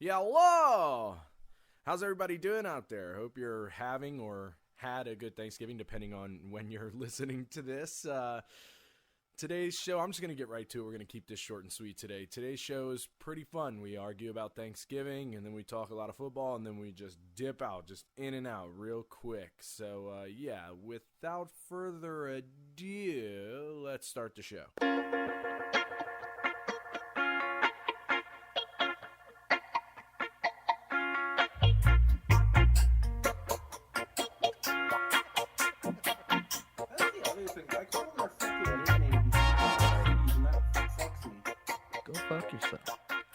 Yeah, hello! How's everybody doing out there? Hope you're having or had a good Thanksgiving, depending on when you're listening to this. Today's show, I'm just going to get right to it. We're going to keep this short and sweet today. Today's show is pretty fun. We argue about Thanksgiving, and then we talk a lot of football, and then we just dip out, just in and out real quick. So, without further ado, let's start the show.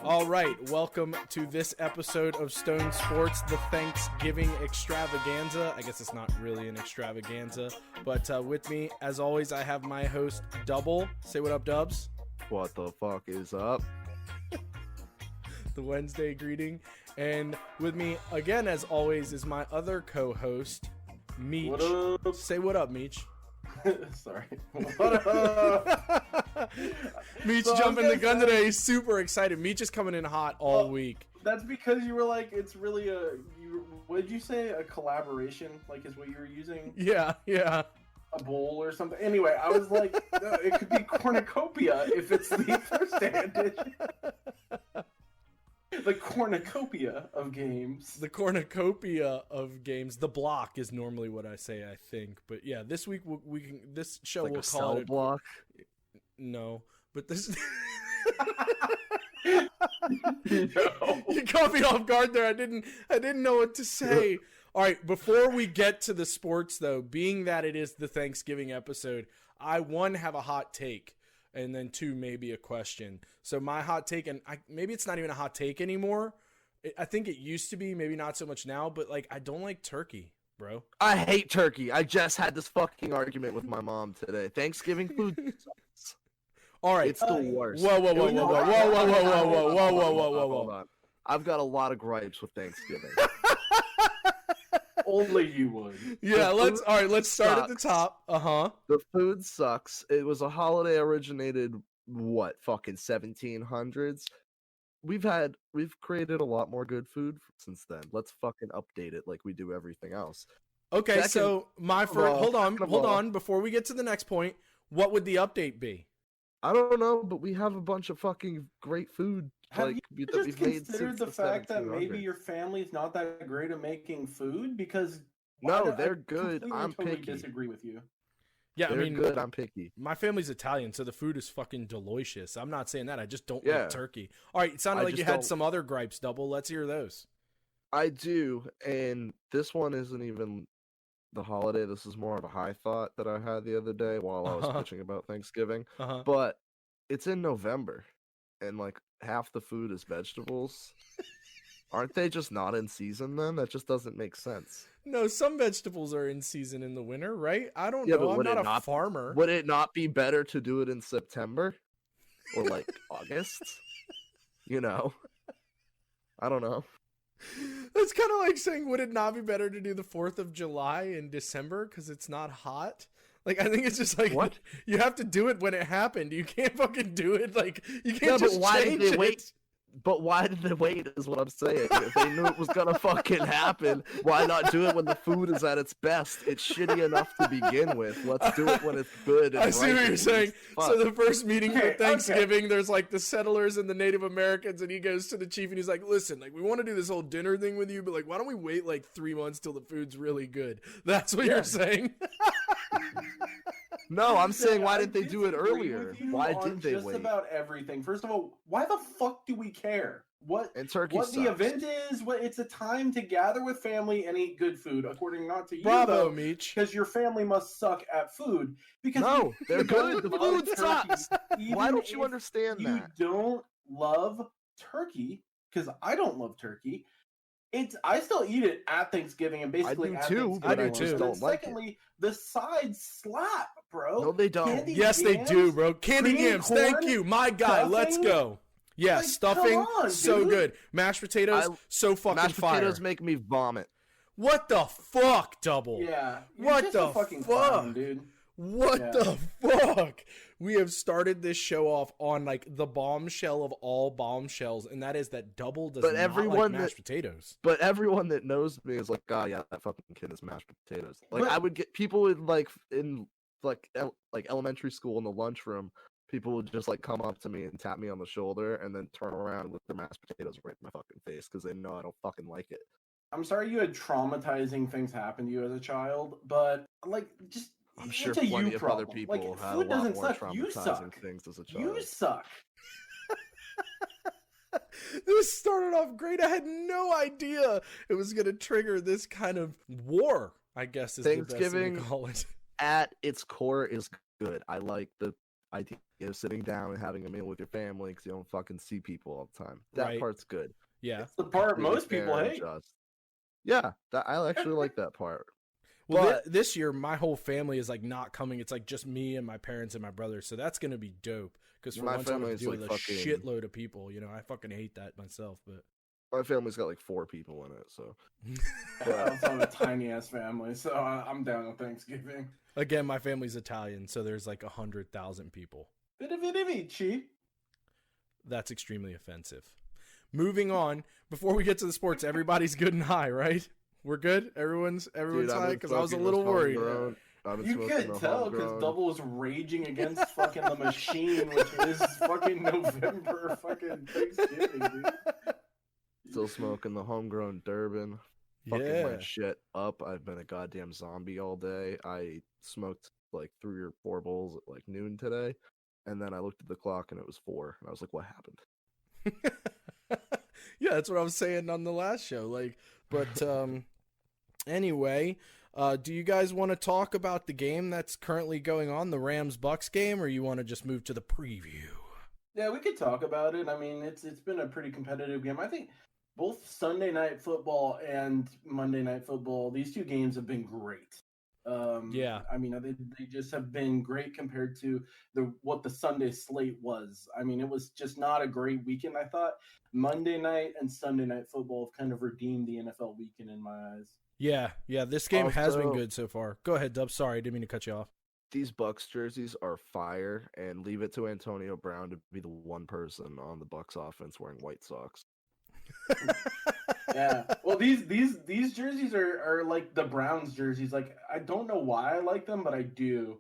All right, welcome to this episode of Stone Sports, the Thanksgiving extravaganza. I guess it's not really an extravaganza, but with me, as always, I have my host, Double. Say what up, Dubs. What the fuck is up? The Wednesday greeting. And with me, again, as always, is my other co-host, Meech. What up? Say what up, Meech. Sorry. What up? Meech jumping the gun today. He's super excited. Meech is coming in hot all week. That's because you were like, it's really what did you say? A collaboration? Like, is what you were using? Yeah. A bowl or something? Anyway, I was like, no, it could be cornucopia if it's the Thursday edition. The cornucopia of games. The cornucopia of games. The block is normally what I say, I think. But yeah, this week we can. This show Like we'll a call cell it. block. No, but this. No. You caught me off guard there. I didn't know what to say. All right, before we get to the sports, though, being that it is the Thanksgiving episode, I have a hot take. And then 2, maybe a question. So my hot take, and maybe it's not even a hot take anymore. I think it used to be, maybe not so much now, but like I don't like turkey, bro. I hate turkey. I just had this fucking argument with my mom today. Thanksgiving food sucks. All right, It's the worst. Whoa. Hold on. I've got a lot of gripes with Thanksgiving. Only you would. Yeah, let's start at the top. The food sucks. It was a holiday originated fucking 1700s. We've created a lot more good food since then. Let's fucking update it like we do everything else. Okay, Second so hold all- on. Before we get to the next point, what would the update be? I don't know, but we have a bunch of fucking great food. Have like, you that just we've made considered since the fact that 1700s. maybe your family's not that great at making food? Because No, I they're good. completely I'm totally picky. disagree with you. Yeah, They're I mean, good. I'm picky. my family's Italian, so the food is fucking delicious. I'm not saying that. I just don't Yeah. like turkey. All right, it sounded I like you just had don't- some other gripes, Double. Let's hear those. I do, and this one isn't even the holiday. This is more of a high thought that I had the other day while I was Uh-huh. bitching about Thanksgiving. Uh-huh. But it's in November, and like half the food is vegetables. Aren't they just not in season then? That just doesn't make sense. No, some vegetables are in season in the winter, right? I don't Yeah, know. but I'm would it not a not- farmer. Would it not be better to do it in September or like August? You know, I don't know. That's kind of like saying, would it not be better to do the 4th of July in December because it's not hot? Like, I think it's just like, What? You have to do it when it happened. You can't fucking do it. Like, you Yeah, can't but just why did change they it. wait? But why did they wait is what I'm saying. If they knew it was gonna fucking happen, why not do it when the food is at its best? It's shitty enough to begin with. Let's do it when it's good and I see what ripe you're and saying. fuck. So the first meeting for Okay, Thanksgiving, there's like the settlers and the Native Americans, and he goes to the chief and he's like, listen, like we want to do this whole dinner thing with you, but like why don't we wait like 3 months till the food's really good? That's what Yeah. you're saying. No, I'm saying Yeah, why I didn't they do it disagree earlier? with you Why on did they just wait? about everything. First of all, why the fuck do we care? What And turkey what the sucks. event is? What it's a time to gather with family and eat good food, according not to you Bravo, though, Meech. because your family must suck at food. Because No, you they're don't good. The love food turkey, sucks. Why even don't you if understand you that? don't love turkey, because I don't love turkey. I still eat it at Thanksgiving and basically do at too, Thanksgiving. but I And just then don't like it. secondly, the sides slap, bro. No, they don't. Candy Yes, they yams? do, bro. Candied cream yams. Thank corn, you. My guy. Let's stuffing? go. Yeah, Like, stuffing. come on, so dude. good. Mashed potatoes. So fucking Mashed fire. potatoes make me vomit. What the fuck, Double? Yeah. You're What just the a fucking fuck? clown, dude. What Yeah. the fuck? we have started this show off on like the bombshell of all bombshells, and that is that Double does But not everyone like mashed potatoes. But everyone that knows me is like, oh yeah, that fucking kid is mashed potatoes. Like But- I would get people in like elementary school in the lunchroom. People would just like come up to me and tap me on the shoulder and then turn around with their mashed potatoes right in my fucking face because they know I don't fucking like it. I'm sorry you had traumatizing things happen to you as a child, but like just I'm sure it's a plenty you of problem. other people Like, had a food lot doesn't more suck. You traumatizing suck. things as a child. You suck. This started off great. I had no idea it was going to trigger this kind of war, I guess is the best thing Thanksgiving to call it. At its core is good. I like the idea of sitting down and having a meal with your family because you don't fucking see people all the time. That Right. part's good. Yeah. It's the part Completely most people fair and hate. just. Yeah, I actually like that part. Well, But- this year, my whole family is like not coming. It's like just me and my parents and my brother. So that's going to be dope. Because for My once I don't have family to is, deal like, with a fucking- shitload of people. You know, I fucking hate that myself. But My family's got like 4 people in it, so I also have a tiny ass family, so I'm down with Thanksgiving. again, my family's Italian. So there's like 100,000 people. Vici. That's extremely offensive. Moving on, before we get to the sports, everybody's good and high, right? We're good. Everyone's Dude, high I've been because I was a smoking little this worried. homegrown- I've been You smoking could the tell because homegrown- Double was raging against fucking the machine, which is fucking November fucking Thanksgiving, dude. Still smoking the homegrown Durban. Fucking Yeah. my shit up. I've been a goddamn zombie all day. I smoked like 3 or 4 bowls at like noon today, and then I looked at the clock and it was 4, and I was like, "What happened?" Yeah, that's what I was saying on the last show. Like, but anyway, do you guys want to talk about the game that's currently going on, the Rams Bucks game, or you want to just move to the preview? Yeah, we could talk about it. I mean, it's been a pretty competitive game. I think both Sunday Night Football and Monday Night Football, these two games have been great. Yeah. I mean, they just have been great compared to what the Sunday slate was. I mean, it was just not a great weekend. I thought Monday night and Sunday Night Football have kind of redeemed the NFL weekend in my eyes. Yeah, this game has been Also- good so far. Go ahead, Dub. Sorry, I didn't mean to cut you off. These Bucks jerseys are fire, and leave it to Antonio Brown to be the one person on the Bucks offense wearing white socks. Yeah. Well, these jerseys are like the Browns jerseys. Like, I don't know why I like them, but I do.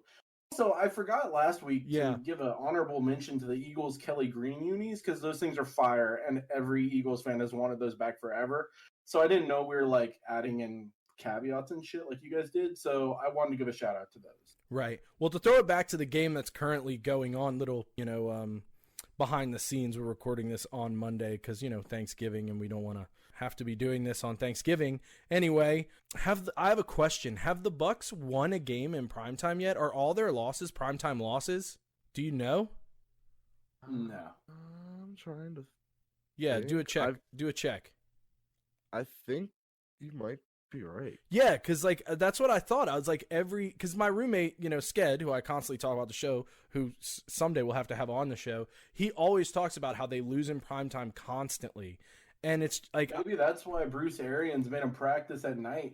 So I forgot last week Yeah. to give an honorable mention to the Eagles Kelly Green unis because those things are fire, and every Eagles fan has wanted those back forever. So I didn't know we were like adding in caveats and shit like you guys did. So I wanted to give a shout out to those. Right. Well, to throw it back to the game that's currently going on, little, behind the scenes, we're recording this on Monday because, Thanksgiving, and we don't want to have to be doing this on Thanksgiving. Anyway, I have a question. Have the Bucks won a game in primetime yet? Are all their losses primetime losses? Do you know? No. I'm trying to. Yeah, do a think check. Do a check. I think you might be right. Yeah, because that's what I thought. I was like because my roommate, Sked, who I constantly talk about the show, who someday we'll have to have on the show, he always talks about how they lose in primetime constantly. And it's like, Maybe that's why Bruce Arians made him practice at night.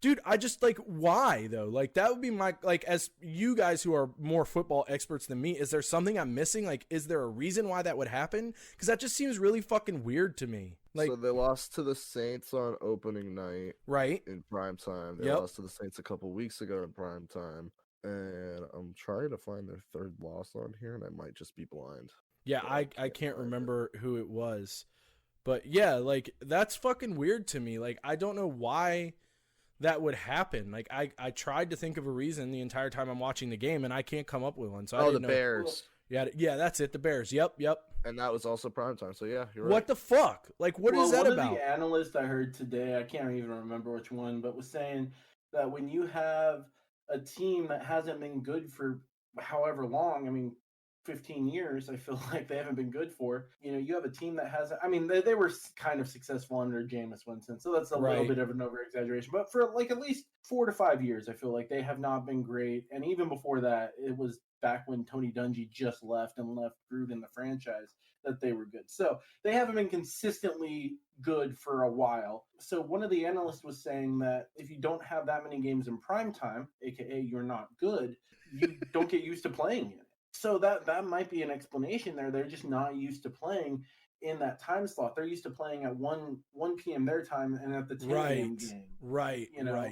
dude, I just why though? Like, that would be my, as you guys who are more football experts than me, is there something I'm missing? Like, is there a reason why that would happen? Because that just seems really fucking weird to me. Like, So they lost to the Saints on opening night right? in prime time. They Yep. lost to the Saints a couple weeks ago in prime time. And I'm trying to find their third loss on here, and I might just be blind. Yeah, But I I can't can't find it. remember who it was. But yeah, that's fucking weird to me. Like, I don't know why that would happen. Like, I tried to think of a reason the entire time I'm watching the game, and I can't come up with one. So I Oh, the didn't know. Bears. Yeah, that's it. The Bears. Yep. And that was also prime time. So yeah, you're right. What the fuck? Like, what is that one about? of the analysts I heard today, I can't even remember which one, but was saying that when you have a team that hasn't been good for however long, I mean, 15 years, I feel like they haven't been good for. You have a team that hasn't, I mean, they were kind of successful under Jameis Winston, so that's a little Right. bit of an over exaggeration. But for like at least 4 to 5 years, I feel like they have not been great. And even before that, it was back when Tony Dungy just left and left Gruden in the franchise that they were good. So they haven't been consistently good for a while. So one of the analysts was saying that if you don't have that many games in prime time, aka you're not good, you don't get used to playing it. So that might be an explanation there. They're just not used to playing in that time slot. They're used to playing at 1 p.m. their time and at the 10 a.m. game. Right.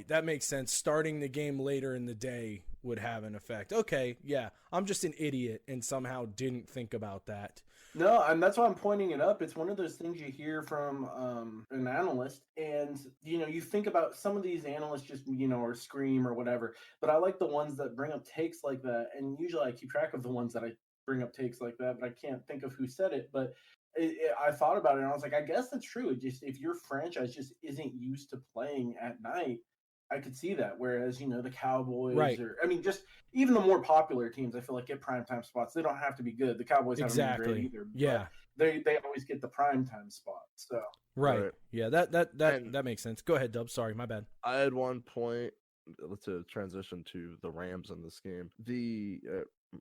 That makes sense. Starting the game later in the day would have an effect. Okay, yeah. I'm just an idiot and somehow didn't think about that. No, and that's why I'm pointing it up. It's one of those things you hear from an analyst, and you think about some of these analysts just or scream or whatever. But I like the ones that bring up takes like that, and usually I keep track of the ones that I bring up takes like that, but I can't think of who said it. But I thought about it, and I was like, I guess that's true. It just if your franchise just isn't used to playing at night, I could see that. Whereas the Cowboys, Right. or just even the more popular teams, I feel like get primetime spots. They don't have to be good. The Cowboys haven't been great either. Yeah. They always get the primetime spot. So Right. Yeah. That makes sense. Go ahead, Dub. Sorry, my bad. I had one point to transition to the Rams in this game. The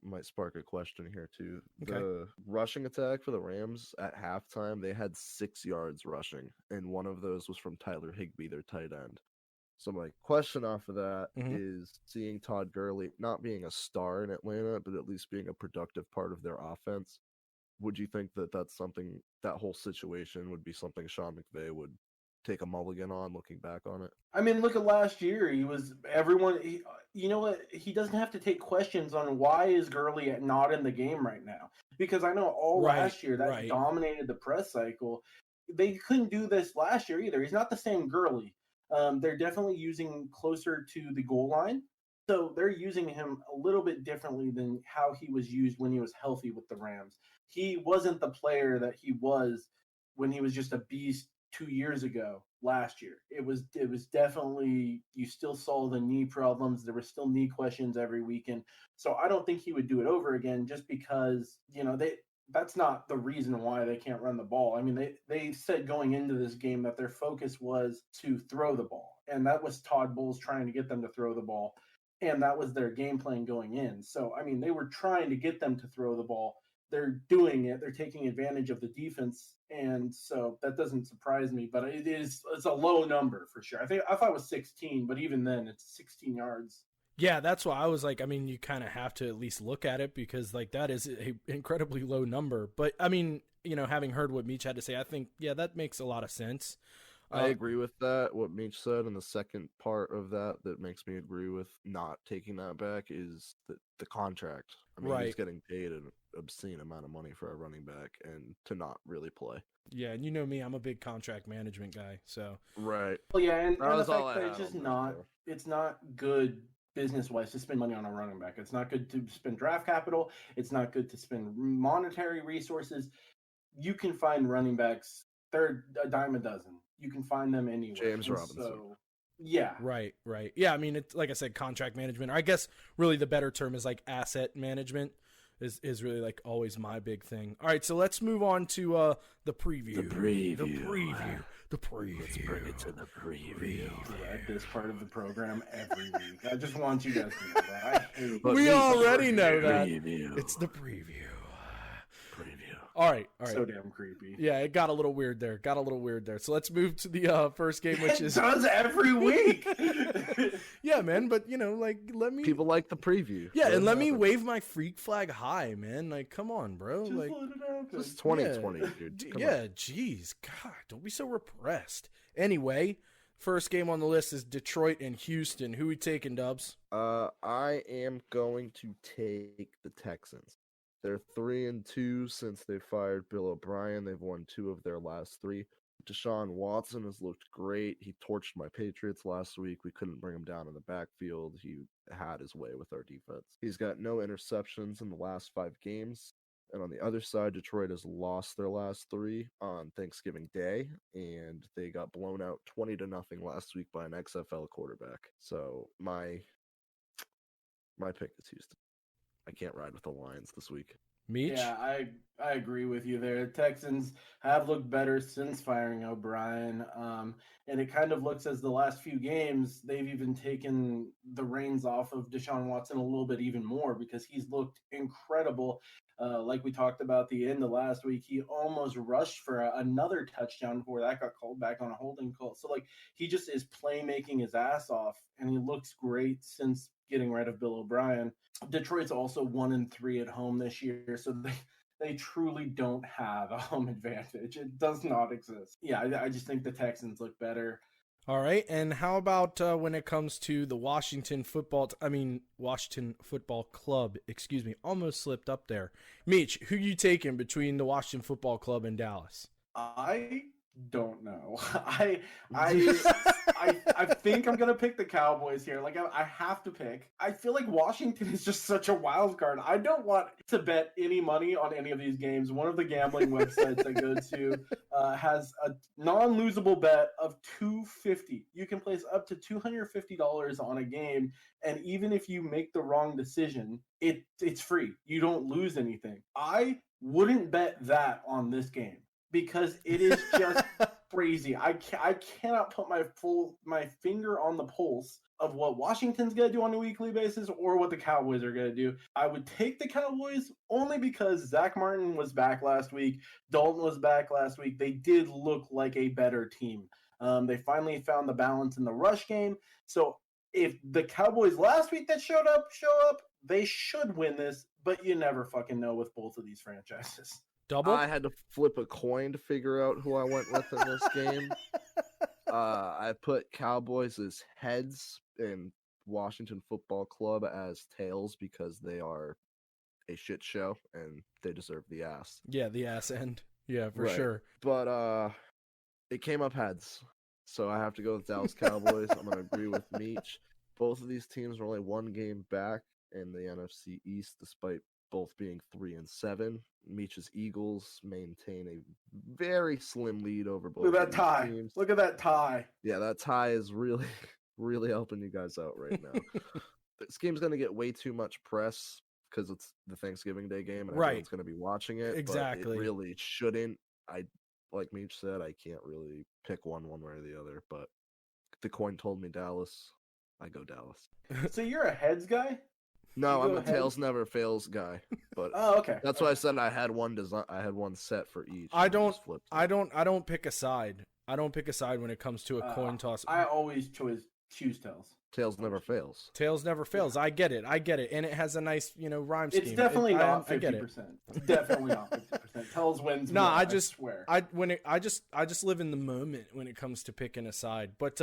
might spark a question here too. Okay. The rushing attack for the Rams at halftime, they had 6 yards rushing, and one of those was from Tyler Higbee, their tight end. So my question off of that is seeing Todd Gurley not being a star in Atlanta, but at least being a productive part of their offense. Would you think that that's something, that whole situation would be something Sean McVay would take a mulligan on looking back on it? I mean, look at last year. He was everyone. You know what? He doesn't have to take questions on why is Gurley not in the game right now, because I know all last year that dominated the press cycle. They couldn't do this last year either. He's not the same Gurley. They're definitely using closer to the goal line. So they're using him a little bit differently than how he was used when he was healthy with the Rams. He wasn't the player that he was when he was just a beast 2 years ago last year. It was definitely, you still saw the knee problems. There were still knee questions every weekend. So I don't think he would do it over again just because, that's not the reason why they can't run the ball. I mean, they said going into this game that their focus was to throw the ball. And that was Todd Bowles trying to get them to throw the ball. And that was their game plan going in. So, I mean, they were trying to get them to throw the ball. They're doing it. They're taking advantage of the defense. And so that doesn't surprise me. But it's a low number for sure. I thought it was 16, but even then it's 16 yards. Yeah, that's why I was like, I mean, you kind of have to at least look at it because, like, that is an incredibly low number. But, I mean, having heard what Meech had to say, I think, yeah, that makes a lot of sense. I agree with that, what Meech said. And the second part of that makes me agree with not taking that back is the contract. I mean, he's getting paid an obscene amount of money for a running back and to not really play. Yeah, and you know me, I'm a big contract management guy, so. Right. Well, yeah, and the fact that it's not good business-wise to spend money on a running back. It's not good to spend draft capital. It's not good to spend monetary resources. You can find running backs. They're a dime a dozen. You can find them anywhere. James Robinson. So, yeah. Right. Yeah, I mean, it's like I said, contract management. Or I guess really the better term is like asset management is really like always my big thing. All right, so let's move on to the preview. The preview. Let's bring it to the preview. This part of the program every week. I just want you guys to know that. We already know that. Preview. It's the preview. All right. So damn creepy. Yeah, it got a little weird there. So let's move to the first game, which is. It does every week. Yeah, man, but let me. People like the preview. Yeah, and let me wave my freak flag high, man. Like, come on, bro. Just like, let it happen. This is 2020, dude. Come on. Jeez, God, don't be so repressed. Anyway, first game on the list is Detroit and Houston. Who we taking, Dubs? I am going to take the Texans. They're 3-2 since they fired Bill O'Brien. They've won 2 of their last 3. Deshaun Watson has looked great. He torched my Patriots last week. We couldn't bring him down in the backfield. He had his way with our defense. He's got no interceptions in the last 5 games. And on the other side, Detroit has lost their last 3 on Thanksgiving Day, and they got blown out 20-0 last week by an XFL quarterback. So my pick is Houston. I can't ride with the Lions this week. Meech? Yeah, I agree with you there. Texans have looked better since firing O'Brien, and it kind of looks as the last few games they've even taken the reins off of Deshaun Watson a little bit even more because he's looked incredible. Like we talked about the end of last week, he almost rushed for another touchdown before that got called back on a holding call. So, he just is playmaking his ass off, and he looks great since getting rid of Bill O'Brien. Detroit's also 1-3 at home this year, so they truly don't have a home advantage. It does not exist. Yeah, I just think the Texans look better. All right, and how about when it comes to the Washington Football Club, excuse me, almost slipped up there. Meech, who you taking between the Washington Football Club and Dallas? I don't know. I think I'm gonna pick the Cowboys here. Like I have to pick. I feel like Washington is just such a wild card. I don't want to bet any money on any of these games. One of the gambling websites I go to has a non-losable bet of $250. You can place up to $250 on a game, and even if you make the wrong decision, it's free. You don't lose anything. I wouldn't bet that on this game, because it is just crazy. I cannot put my finger on the pulse of what Washington's going to do on a weekly basis or what the Cowboys are going to do. I would take the Cowboys only because Zach Martin was back last week. Dalton was back last week. They did look like a better team. They finally found the balance in the rush game. So if the Cowboys last week that show up, they should win this, but you never fucking know with both of these franchises. Double? I had to flip a coin to figure out who I went with in this game. I put Cowboys as heads and Washington Football Club as tails because they are a shit show and they deserve the ass. Yeah, the ass end. Yeah, for Right. sure. But it came up heads. So I have to go with Dallas Cowboys. I'm going to agree with Meech. Both of these teams are only one game back in the NFC East, despite both being 3-7. Meech's Eagles maintain a very slim lead over both. Look at that of these tie. teams. Look at that tie. Yeah, that tie is really, really helping you guys out right now. This game's going to get way too much press because it's the Thanksgiving Day game and Right. everyone's going to be watching it. Exactly. But it really shouldn't. Like Meech said, I can't really pick one way or the other. But the coin told me Dallas. I go Dallas. So you're a heads guy? No, You I'm go a ahead. tails never fails guy. But Oh, okay. that's why I said I had one design. I had one set for each. I and don't- just flipped it. I don't pick a side. I don't pick a side when it comes to a coin toss. I always choose tails. Tails never fails. Tails never fails. I get it. And it has a nice, rhyme scheme. It's definitely not I get 50%. it. It's definitely not 50%. Tails wins. No, more, I just swear. I just live in the moment when it comes to picking a side. But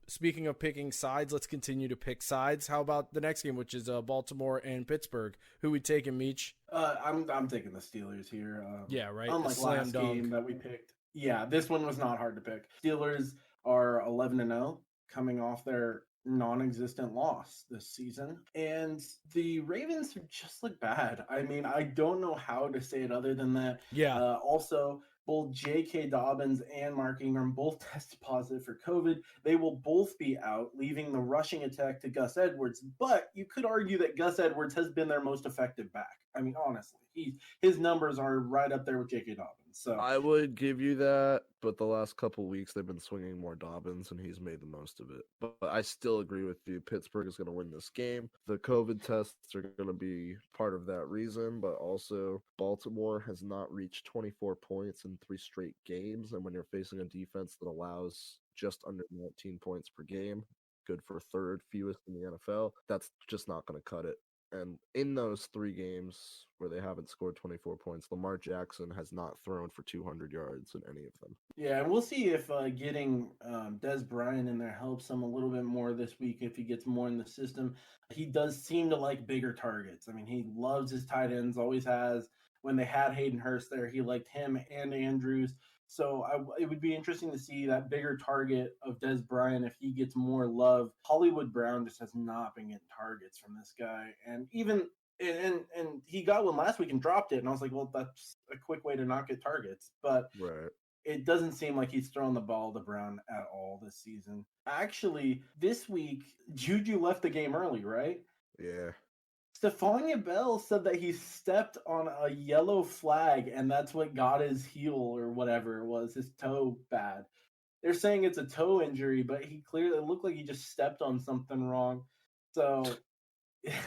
speaking of picking sides, let's continue to pick sides. How about the next game, which is Baltimore and Pittsburgh? Who we taking, Meech? I'm taking the Steelers here. Yeah, right. A Unlike slam last dunk. game that we picked. Yeah, this one was not hard to pick. Steelers are 11-0, coming off their non-existent loss this season, and the Ravens just look bad. I mean, I don't know how to say it other than that. Yeah. Also, both J.K. Dobbins and Mark Ingram both tested positive for COVID. They will both be out, leaving the rushing attack to Gus Edwards. But you could argue that Gus Edwards has been their most effective back. I mean, honestly, his numbers are right up there with J.K. Dobbins. So I would give you that, but the last couple weeks they've been swinging more Dobbins, and he's made the most of it. But I still agree with you. Pittsburgh is going to win this game. The COVID tests are going to be part of that reason, but also Baltimore has not reached 24 points in 3 straight games, and when you're facing a defense that allows just under 19 points per game, good for third fewest in the NFL, that's just not going to cut it. And in those 3 games where they haven't scored 24 points, Lamar Jackson has not thrown for 200 yards in any of them. yeah, and we'll see if getting Des Bryant in there helps him a little bit more this week if he gets more in the system. He does seem to like bigger targets. I mean, he loves his tight ends, always has. When they had Hayden Hurst there, he liked him and Andrews. So it would be interesting to see that bigger target of Des Bryant if he gets more love. Hollywood Brown just has not been getting targets from this guy, and even and he got one last week and dropped it, and I was like, well, that's a quick way to not get targets, but Right. it doesn't seem like he's thrown the ball to Brown at all this season. Actually, this week Juju left the game early, right? Yeah. Stephania Bell said that he stepped on a yellow flag and that's what got his heel or whatever it was, his toe bad. They're saying it's a toe injury, but he clearly looked like he just stepped on something wrong. So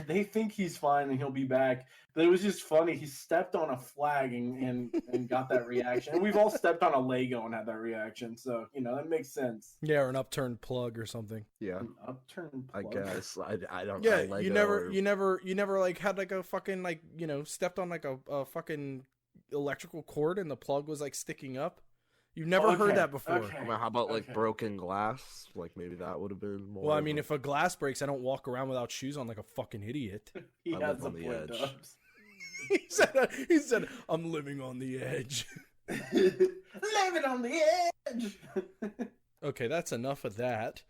they think he's fine and he'll be back. But it was just funny. He stepped on a flag and got that reaction. And we've all stepped on a Lego and had that reaction. So, that makes sense. Yeah, or an upturned plug or something. Yeah, An upturned I plug. guess. I don't. Yeah, Lego you never like had like a fucking like stepped on like a fucking electrical cord and the plug was like sticking up. You've never heard that before. Okay. I mean, how about like Okay. broken glass? Like maybe that would have been more. Well, I of mean, a- if a glass breaks, I don't walk around without shoes on like a fucking idiot. He I has live a on the point, edge. Dubs. he said, I'm living on the edge. Living on the edge. Okay, that's enough of that.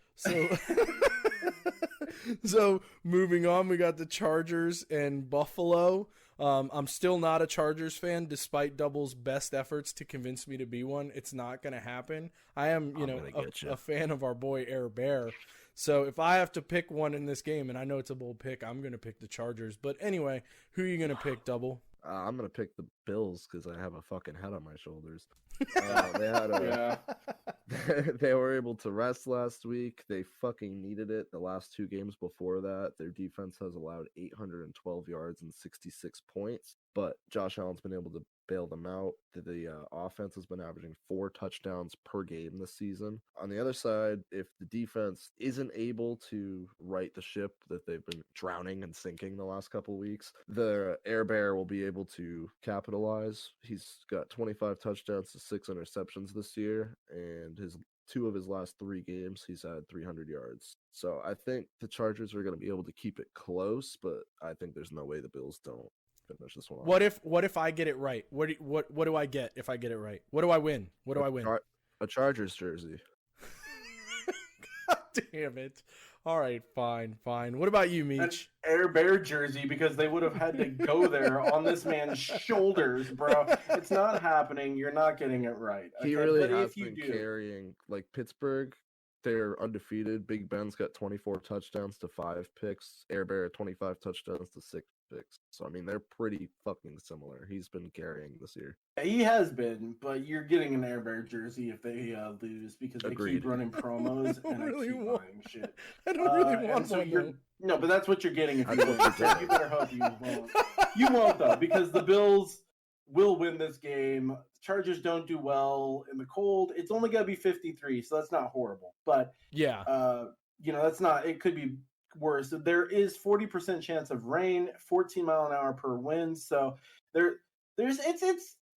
So moving on, we got the Chargers and Buffalo. I'm still not a Chargers fan, despite Double's best efforts to convince me to be one. It's not going to happen. I am, I'm gonna get ya. a fan of our boy Air Bear. So if I have to pick one in this game, and I know it's a bold pick, I'm going to pick the Chargers. But anyway, who are you going to pick, Double? I'm gonna pick the Bills because I have a fucking head on my shoulders. They had a. They were able to rest last week. They fucking needed it. The last two games before that, their defense has allowed 812 yards and 66 points. But Josh Allen's been able to bail them out. The offense has been averaging 4 touchdowns per game this season. On the other side, if the defense isn't able to right the ship that they've been drowning and sinking the last couple weeks, the Air Bear will be able to capitalize. He's got 25 touchdowns to 6 interceptions this year, and his 2 of his last 3 games, he's had 300 yards. So I think the Chargers are going to be able to keep it close, but I think there's no way the Bills don't finish this one off. What if I get it right? What do I get if I get it right? What do I win? What do I win? A Chargers jersey. God damn it. All right, fine. What about you, An Meech? Air Bear jersey because they would have had to go there on this man's shoulders, bro. It's not happening. You're not getting it right. He okay? really But has if you been do, carrying, like Pittsburgh, they're undefeated. Big Ben's got 24 touchdowns to 5 picks. Air Bear 25 touchdowns to 6 picks. So I mean, they're pretty fucking similar. He's been carrying this year. he has been, but you're getting an Air Bear jersey if they lose because they Agreed. keep running promos I and I really keep want- buying shit. I don't really And want so one. you're though. no, but that's what you're getting if I you know win. what you're So you better hope you won't. You won't though, because the Bills will win this game. Chargers don't do well in the cold. It's only gonna be 53, so that's not horrible. But Yeah. that's not. It could be worse. There is 40% chance of rain, 14 mile an hour per wind. So there's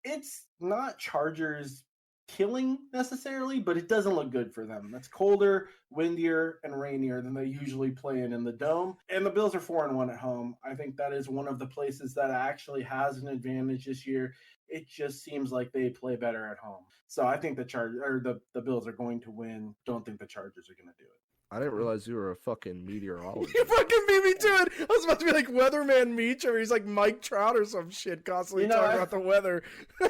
it's not Chargers killing necessarily, but it doesn't look good for them. That's colder, windier, and rainier than they usually play in the dome. And the Bills are 4-1 at home. I think that is one of the places that actually has an advantage this year. It just seems like they play better at home. So I think the Bills are going to win. Don't think the Chargers are going to do it. I didn't realize you were a fucking meteorologist. You fucking beat me to it. I was about to be like Weatherman Meech, or he's like Mike Trout or some shit, constantly talking about the weather.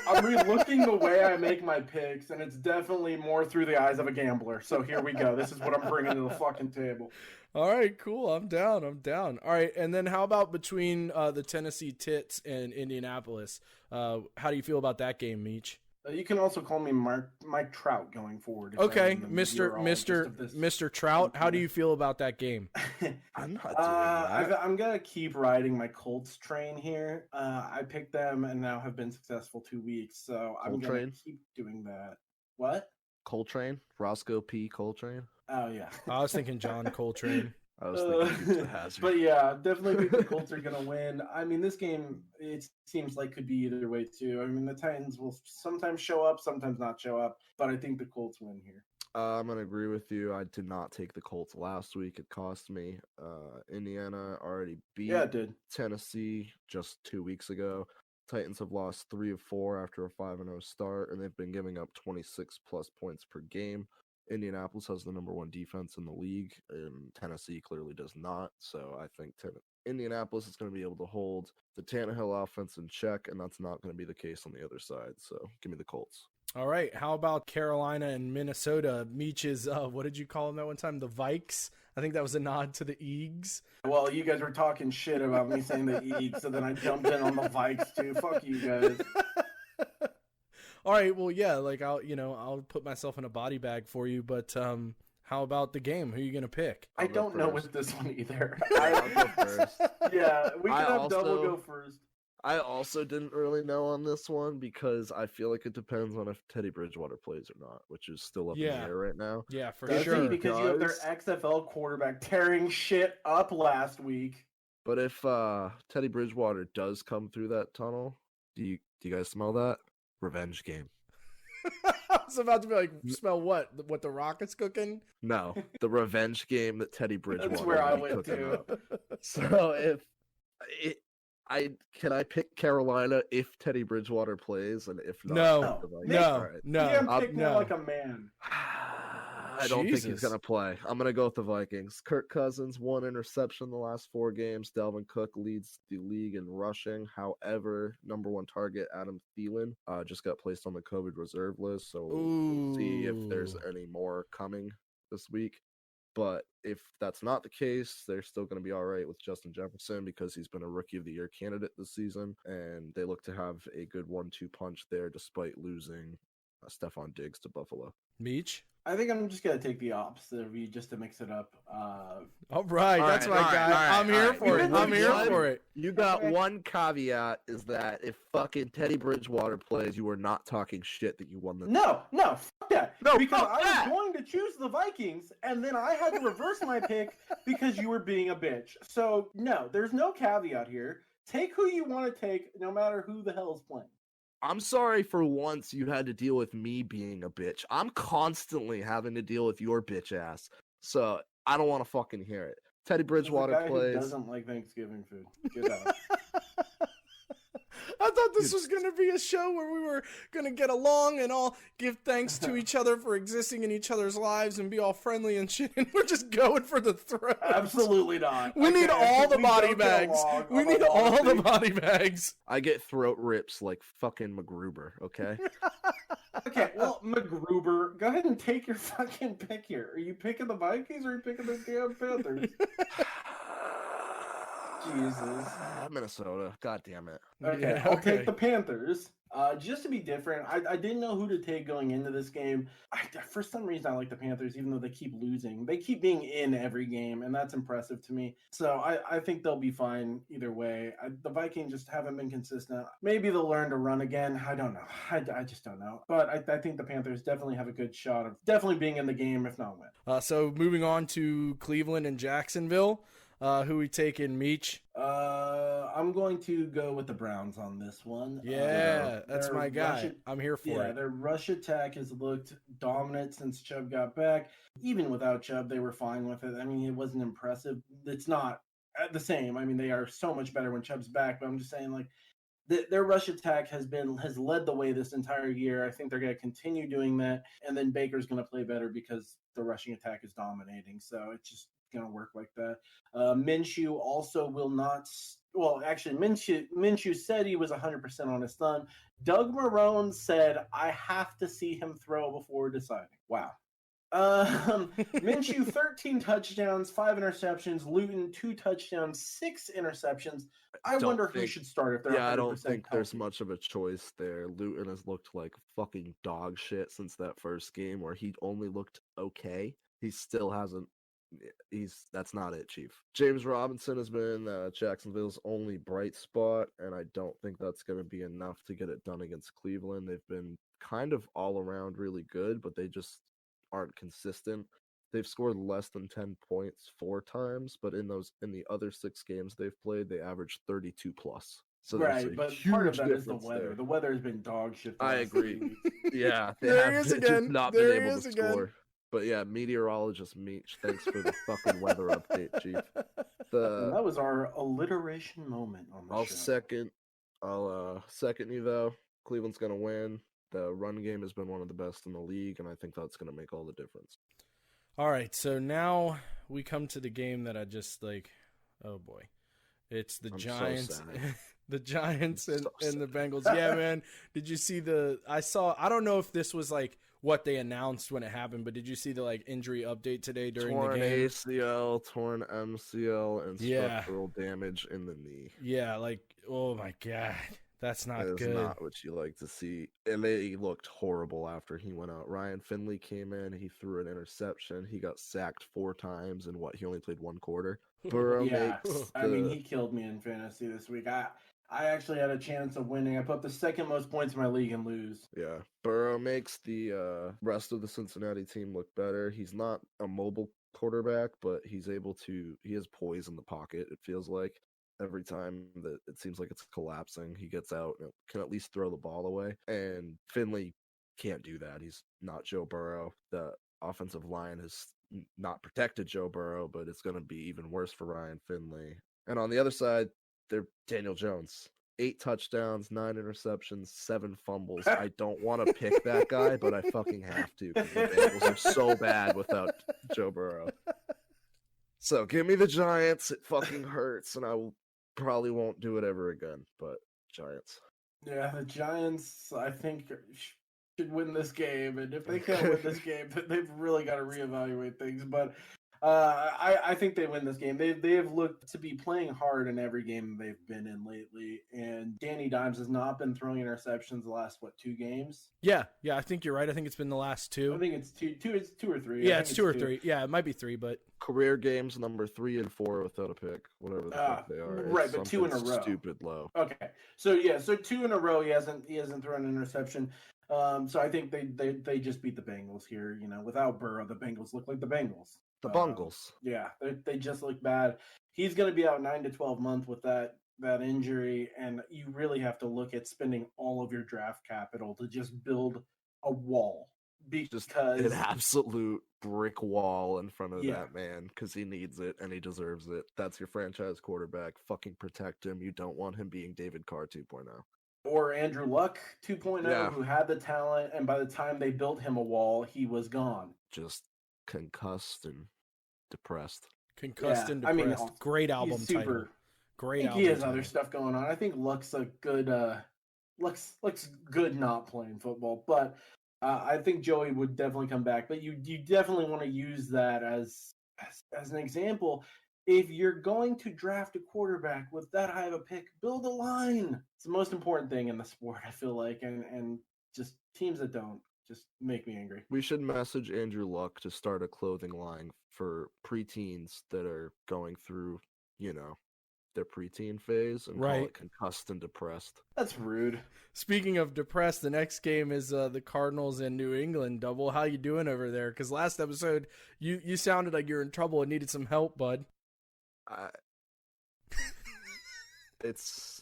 I'm relooking the way I make my picks, and it's definitely more through the eyes of a gambler. So here we go. This is what I'm bringing to the fucking table. All right, cool. I'm down. All right, and then how about between the Tennessee Tits and Indianapolis? How do you feel about that game, Meech? You can also call me Mike Trout going forward. if Okay, I'm the meteorologist of this. Mr. Trout, how do you feel about that game? I'm not doing that. I'm gonna keep riding my Colts train here. I picked them and now have been successful 2 weeks, so I'm gonna Coltrane? keep doing that. What? Coltrane? Roscoe P. Coltrane? Oh yeah. I was thinking John Coltrane. I was thinking Dukes of Hazzard. But yeah, definitely think the Colts are gonna win. I mean, this game it seems like could be either way too. I mean, the Titans will sometimes show up, sometimes not show up, but I think the Colts win here. I'm going to agree with you. I did not take the Colts last week. It cost me. Indiana already beat Yeah, it did. Tennessee just 2 weeks ago. Titans have lost 3 of 4 after a 5-0 start, and they've been giving up 26 plus points per game. Indianapolis has the number 1 defense in the league, and Tennessee clearly does not. So I think Indianapolis is going to be able to hold the Tannehill offense in check, and that's not going to be the case on the other side. So give me the Colts. All right, how about Carolina and Minnesota? Meech's, what did you call them that one time? The Vikes? I think that was a nod to the Eags. Well, you guys were talking shit about me saying the Eagles, so then I jumped in on the Vikes too. Fuck you guys. All right, well, yeah, like I'll put myself in a body bag for you, but how how about the game? Who are you gonna pick? I I'll go don't know first. with this one either. I'll go first. Yeah, we I can have double also- go first. I also didn't really know on this one because I feel like it depends on if Teddy Bridgewater plays or not, which is still up in the Yeah. air right now. Yeah, for Does he? sure. Because you have their Does. XFL quarterback tearing shit up last week. But if Teddy Bridgewater does come through that tunnel, do you guys smell that? Revenge game. I was about to be like, smell what? What the Rockets cooking? No, the revenge game that Teddy Bridgewater That's where I will be went cooking to. up. So if can I pick Carolina if Teddy Bridgewater plays, and if not, No. pick the Vikings? No, Alright. no, Damn, pick me no. like a man. I don't think he's Jesus. gonna play. I'm gonna go with the Vikings. Kirk Cousins, 1 interception in the last 4 games. Dalvin Cook leads the league in rushing. However, number 1 target Adam Thielen just got placed on the COVID reserve list, so we'll see if there's Ooh. any more coming this week. But if that's not the case, they're still going to be all right with Justin Jefferson because he's been a Rookie of the Year candidate this season, and they look to have a good 1-2 punch there despite losing Stephon Diggs to Buffalo. Meech? I think I'm just gonna take the opposite of you just to mix it up. All right, that's my guy. I'm here for it. I'm here for it. You got Okay. one caveat is that if fucking Teddy Bridgewater plays, you are not talking shit that you won the. No, fuck that. No, because fuck I that. was going to choose the Vikings, and then I had to reverse my pick because you were being a bitch. So no, there's no caveat here. Take who you want to take, no matter who the hell is playing. I'm sorry for once you had to deal with me being a bitch. I'm constantly having to deal with your bitch ass. So I don't want to fucking hear it. Teddy As the Bridgewater guy who plays. doesn't like Thanksgiving food. Get out. I thought this was going to be a show where we were going to get along and all give thanks to each other for existing in each other's lives and be all friendly and shit. And we're just going for the throat. Absolutely not. We need Okay, all the we body don't get bags. along, We I'm need a all the lousy- body bags. I get throat rips like fucking MacGruber, okay? Okay, well, MacGruber, go ahead and take your fucking pick here. Are you picking the Vikings or are you picking the damn Panthers? Jesus. Minnesota. God damn it. Okay, Yeah, I'll okay. take the Panthers. Just to be different, I didn't know who to take going into this game. For some reason, I like the Panthers, even though they keep losing. They keep being in every game, and that's impressive to me. So I think they'll be fine either way. The Vikings just haven't been consistent. Maybe they'll learn to run again. I don't know. I just don't know. But I think the Panthers definitely have a good shot of definitely being in the game, if not win. So moving on to Cleveland and Jacksonville. Who we taking, Meech? I'm going to go with the Browns on this one. Yeah, that's their my guy. rush- I'm here for Yeah, it. their rush attack has looked dominant since Chubb got back. Even without Chubb, they were fine with it. I mean, it wasn't impressive. It's not the same. I mean, they are so much better when Chubb's back. But I'm just saying, like, their rush attack has led the way this entire year. I think they're going to continue doing that, and then Baker's going to play better because the rushing attack is dominating. So it's just going to work like that. Minshew also will not. Well, actually, Minshew said he was 100% on his thumb. Doug Marrone said, "I have to see him throw before deciding." Wow. Minshew 13 touchdowns, 5 interceptions. Luton 2 touchdowns, 6 interceptions. I Don't wonder who think- should start if they're Yeah, I 100% don't think there's healthy. much of a choice there. Luton has looked like fucking dog shit since that first game where he only looked okay. He still hasn't. That's not it, Chief. James Robinson has been Jacksonville's only bright spot, and I don't think that's going to be enough to get it done against Cleveland. They've been kind of all around really good, but they just aren't consistent. They've scored less than 10 points 4 times, but in the other 6 games they've played, they averaged 32 plus. So there's Right, a but part of huge that is the difference weather. there. The weather has been dog shit. the I last agree. 3 weeks. Yeah, they There he have is just again. not There been he able is to again. score. But yeah, meteorologist Meech, thanks for the fucking weather update, Chief. And The that was our alliteration moment on the I'll show. second you though. Cleveland's gonna win. The run game has been one of the best in the league, and I think that's gonna make all the difference. All right, so now we come to the game that I just like. Oh boy, it's the I'm so Giants, sad. the Giants I'm so and the Bengals. Yeah, man. Did you see I don't know if this was like what they announced when it happened, but did you see the like injury update today during Torn the game? ACL, torn MCL, and Yeah. structural damage in the knee. Yeah, like oh my god, That's not That is good. not what you like to see. And they looked horrible after he went out. Ryan Finley came in. He threw an interception. He got sacked 4 times in he only played 1 quarter. Burrow Yeah, makes I mean, the he killed me in fantasy this week. I actually had a chance of winning. I put up the second most points in my league and lose. yeah. Burrow makes the rest of the Cincinnati team look better. He's not a mobile quarterback, but he has poise in the pocket, it feels like. Every time that it seems like it's collapsing, he gets out and can at least throw the ball away. And Finley can't do that. He's not Joe Burrow. The offensive line has not protected Joe Burrow, but it's going to be even worse for Ryan Finley. And on the other side, they're Daniel Jones. 8 touchdowns, 9 interceptions, 7 fumbles. I don't want to pick that guy, but I fucking have to because the Bengals are so bad without Joe Burrow. So give me the Giants. It fucking hurts, and probably won't do it ever again. But Giants. Yeah, the Giants, I think, should win this game, and if they can't win this game, then they've really got to reevaluate things. But I think they win this game. They have looked to be playing hard in every game they've been in lately, and Danny Dimes has not been throwing interceptions the last 2 games. Yeah, I think you're right. I think it's been the last 2. I think it's two or three. Yeah, it's 2 or 3. Yeah, it might be 3, but Career games number 3 and 4 without a pick, whatever the fuck they are. Right, It's but 2 in a something row. Stupid low. Okay, so 2 in a row he hasn't thrown an interception. So I think they just beat the Bengals here. You know, without Burrow, the Bengals look like the Bengals. The Bungles. Yeah, they just look bad. He's going to be out 9 to 12 months with that injury, and you really have to look at spending all of your draft capital to just build a wall because Just an absolute brick wall in front of Yeah. that man because he needs it and he deserves it. That's your franchise quarterback. Fucking protect him. You don't want him being David Carr 2.0. or Andrew Luck 2.0, Yeah. who had the talent, and by the time they built him a wall, he was gone. Just concussed and depressed. Concussed Yeah, and I mean, Depressed. Great album He's super. title. Great I think album he has title. other stuff going on. I think Luck's a good looks good not playing football, but I think Joey would definitely come back. But you definitely want to use that as an example. If you're going to draft a quarterback with that high of a pick, build a line. It's the most important thing in the sport, I feel like, and just teams that don't just make me angry. We should message Andrew Luck to start a clothing line for preteens that are going through, their preteen phase and call Right. it concussed and depressed. That's rude. Speaking of depressed, the next game is the Cardinals and New England double. How you doing over there? Because last episode, you sounded like you're in trouble and needed some help, bud. It's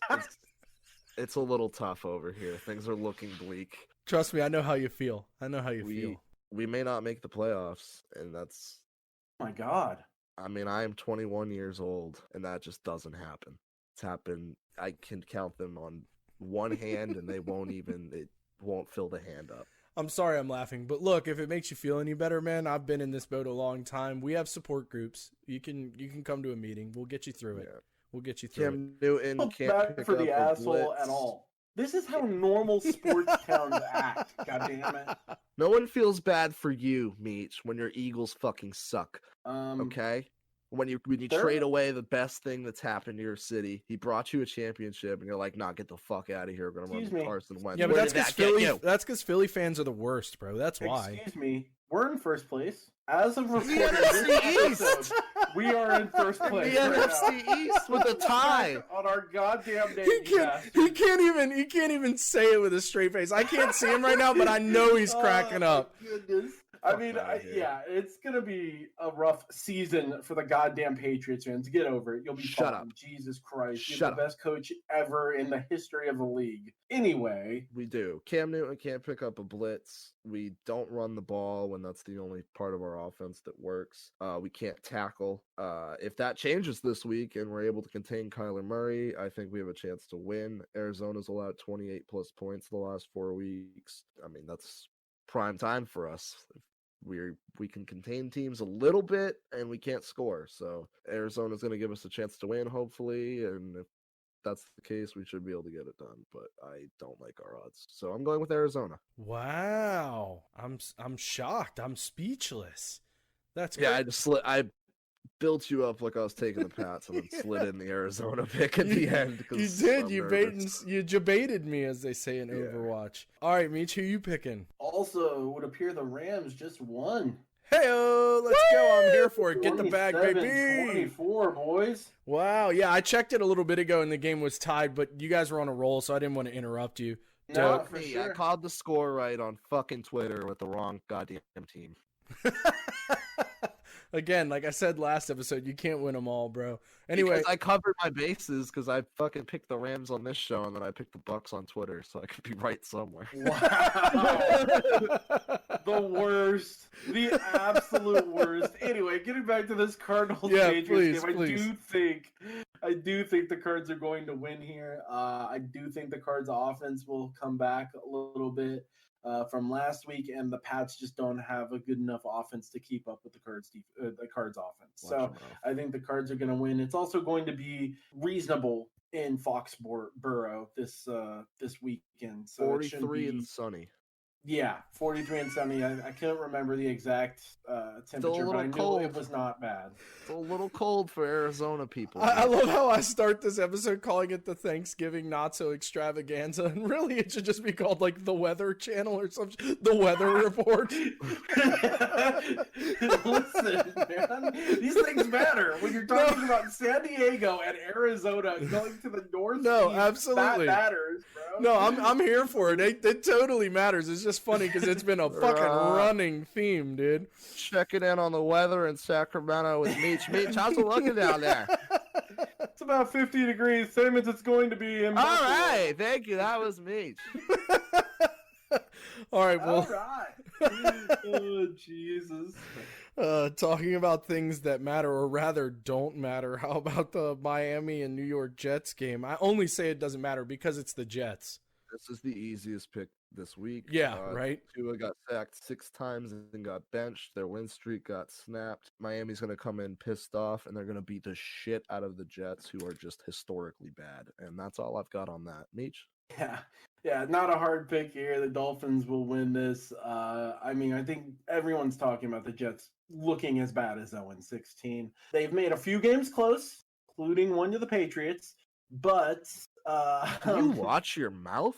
a little tough over here. Things are looking bleak. Trust me, I know how you feel. I know how you feel. We may not make the playoffs, and that's. Oh my God. I mean, I am 21 years old, and that just doesn't happen. It's happened. I can count them on one hand, and it won't fill the hand up. I'm sorry I'm laughing, but look, if it makes you feel any better, man, I've been in this boat a long time. We have support groups. You can come to a meeting. We'll get you through it. Yeah. We'll get you through it. Cam Newton Look can't back pick for up the a asshole blitz. at all. This is how normal sports towns act. God damn it. No one feels bad for you, Meech, when your Eagles fucking suck. Um, Okay? When you They're- trade away the best thing that's happened to your city, he brought you a championship, and you're like, "Nah, get the fuck out of here. We're gonna run Excuse with me. Carson Wentz." Yeah, but Where that's did because that get Philly. you? That's because Philly fans are the worst, bro. That's why. Excuse me. We're in first place. As of recording NFC this East. episode, we are in first The place. right NFC now. East with a tie. On our goddamn day. He can't even say it with a straight face. I can't see him right now, but I know he's cracking up. Goodness. Fuck outta here. Yeah, it's gonna be a rough season for the goddamn Patriots fans. Get over it. You'll be Shut fine. up. Jesus Christ. You're Shut the up. best coach ever in the history of the league. Anyway, We do. Cam Newton can't pick up a blitz. We don't run the ball when that's the only part of our offense that works. We can't tackle. If that changes this week and we're able to contain Kyler Murray, I think we have a chance to win. Arizona's allowed 28 plus points the last 4 weeks. I mean, that's prime time for us. We can contain teams a little bit and we can't score. So Arizona's going to give us a chance to win, hopefully. And if that's the case, we should be able to get it done, but I don't like our odds. So I'm going with Arizona. Wow, I'm shocked. I'm speechless. That's Yeah, great. I built you up like I was taking the Pats and then slid in the Arizona pick at the end. You 'cause did. I'm You nervous. jebaited me, as they say in Yeah. Overwatch. All right, Meech, who you picking? Also, it would appear the Rams just won. Hey, let's go. I'm here for it. Get the bag, 27-24, baby. boys. Wow. Yeah, I checked it a little bit ago and the game was tied, but you guys were on a roll, so I didn't want to interrupt you. No, Dope. for Hey, sure. I called the score right on fucking Twitter with the wrong goddamn team. Again, like I said last episode, you can't win them all, bro. Anyway, Because I covered my bases because I fucking picked the Rams on this show and then I picked the Bucks on Twitter, so I could be right somewhere. Wow. The worst. The absolute worst. Anyway, getting back to this Cardinals Yeah, Patriots please, game, I do think the Cards are going to win here. I do think the Cards offense will come back a little bit from last week, and the Pats just don't have a good enough offense to keep up with the Cards offense. Watch So your mouth. I think the Cards are going to win. It's also going to be reasonable in Foxborough this weekend. So it shouldn't 43 be, and sunny. yeah, 43 and sunny. I can't remember the exact temperature, but little I knew cold. it was not bad. It's a little cold for Arizona people. I love how I start this episode calling it the Thanksgiving Not So Extravaganza, and really it should just be called like the Weather Channel or something. The Weather Report. Listen, man, these things matter when you're talking about San Diego and Arizona going to the North. No, absolutely. That matters, bro. No, I'm here for it. It totally matters. It's just funny because it's been a fucking running theme, dude. Checking in on the weather in Sacramento with Meech. Meech, how's it looking down there? It's about 50 degrees, same as it's going to be in All Buffalo. right, thank you. That was Meech. All right, All well, right. Oh, Jesus. talking about things that matter, or rather don't matter, how about the Miami and New York Jets game? I only say it doesn't matter because it's the Jets. This is the easiest pick this week. Yeah, right? Tua got sacked 6 times and got benched. Their win streak got snapped. Miami's going to come in pissed off, and they're going to beat the shit out of the Jets, who are just historically bad. And that's all I've got on that. Meech? Yeah, not a hard pick here. The Dolphins will win this. I mean, I think everyone's talking about the Jets looking as bad as 0-16. They've made a few games close, including one to the Patriots, but Can you watch your mouth?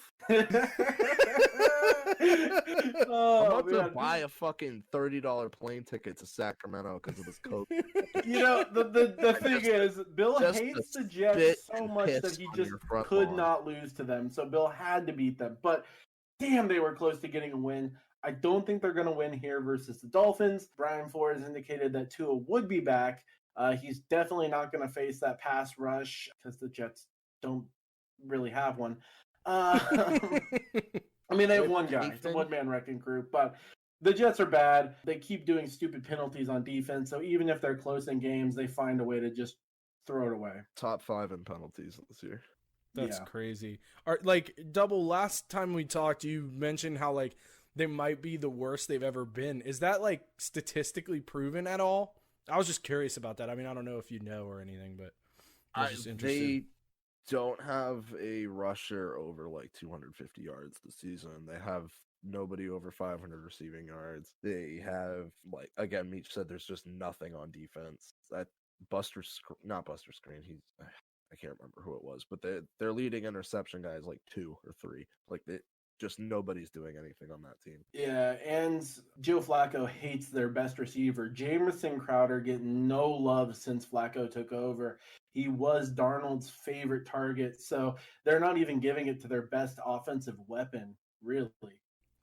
Oh, I'm about to man. buy a fucking $30 plane ticket to Sacramento because of this coach. You know, the thing is, Bill Just hates to the Jets spit so and much that piss he on just your front could lawn. not lose to them. So Bill had to beat them. But damn, they were close to getting a win. I don't think they're going to win here versus the Dolphins. Brian Flores indicated that Tua would be back. He's definitely not going to face that pass rush because the Jets don't really have one. I mean, they have one guy, it's a one-man wrecking crew, but the Jets are bad. They keep doing stupid penalties on defense, so even if they're close in games, they find a way to just throw it away. Top 5 in penalties this year. That's Yeah. crazy. Like, Double, last time we talked, you mentioned how, like, they might be the worst they've ever been. Is that, like, statistically proven at all? I was just curious about that. I mean, I don't know if you know or anything, but I was just interested. They don't have a rusher over like 250 yards this season. They have nobody over 500 receiving yards. They have, like, again, Meech said there's just nothing on defense. That not Buster Screen. I can't remember who it was, but their leading interception guy is like 2 or 3. Like, just nobody's doing anything on that team. Yeah, and Joe Flacco hates their best receiver. Jamison Crowder getting no love since Flacco took over. He was Darnold's favorite target, so they're not even giving it to their best offensive weapon, really.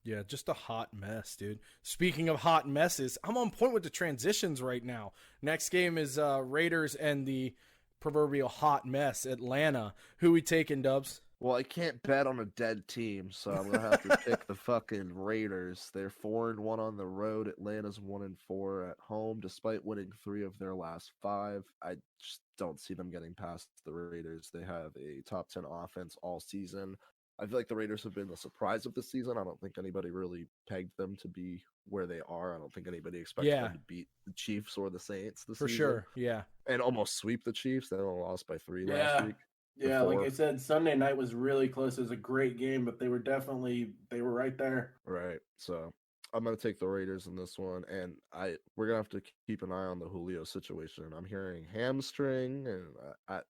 Yeah, just a hot mess, dude. Speaking of hot messes, I'm on point with the transitions right now. Next game is Raiders and the proverbial hot mess, Atlanta. Who we taking, Dubs? Well, I can't bet on a dead team, so I'm gonna have to pick the fucking Raiders. They're 4-1 on the road. Atlanta's 1-4 at home, despite winning 3 of their last 5. I just don't see them getting past the Raiders. They have a top 10 offense all season. I feel like the Raiders have been the surprise of the season. I don't think anybody really pegged them to be where they are. I don't think anybody expected them to beat the Chiefs or the Saints this season. For sure, yeah. And almost sweep the Chiefs. They only lost by 3 Yeah. last week. Yeah, like I Before. said, Sunday night was really close. It was a great game, but they were right there. Right. So I'm gonna take the Raiders in this one, and we're gonna have to keep an eye on the Julio situation. I'm hearing hamstring, and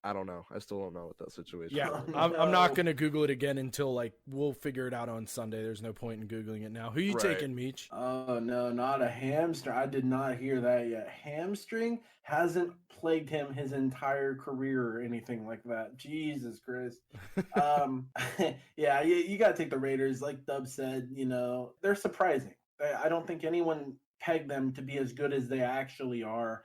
I don't know. I still don't know what that situation. Yeah, is. I'm not No. gonna Google it again until like we'll figure it out on Sunday. There's no point in Googling it now. Who you Right. taking, Meech? Oh no, not a hamstring. I did not hear that yet. Hamstring hasn't plagued him his entire career or anything like that. Jesus Christ. Yeah, you got to take the Raiders. Like Dub said, they're surprising. I don't think anyone pegged them to be as good as they actually are.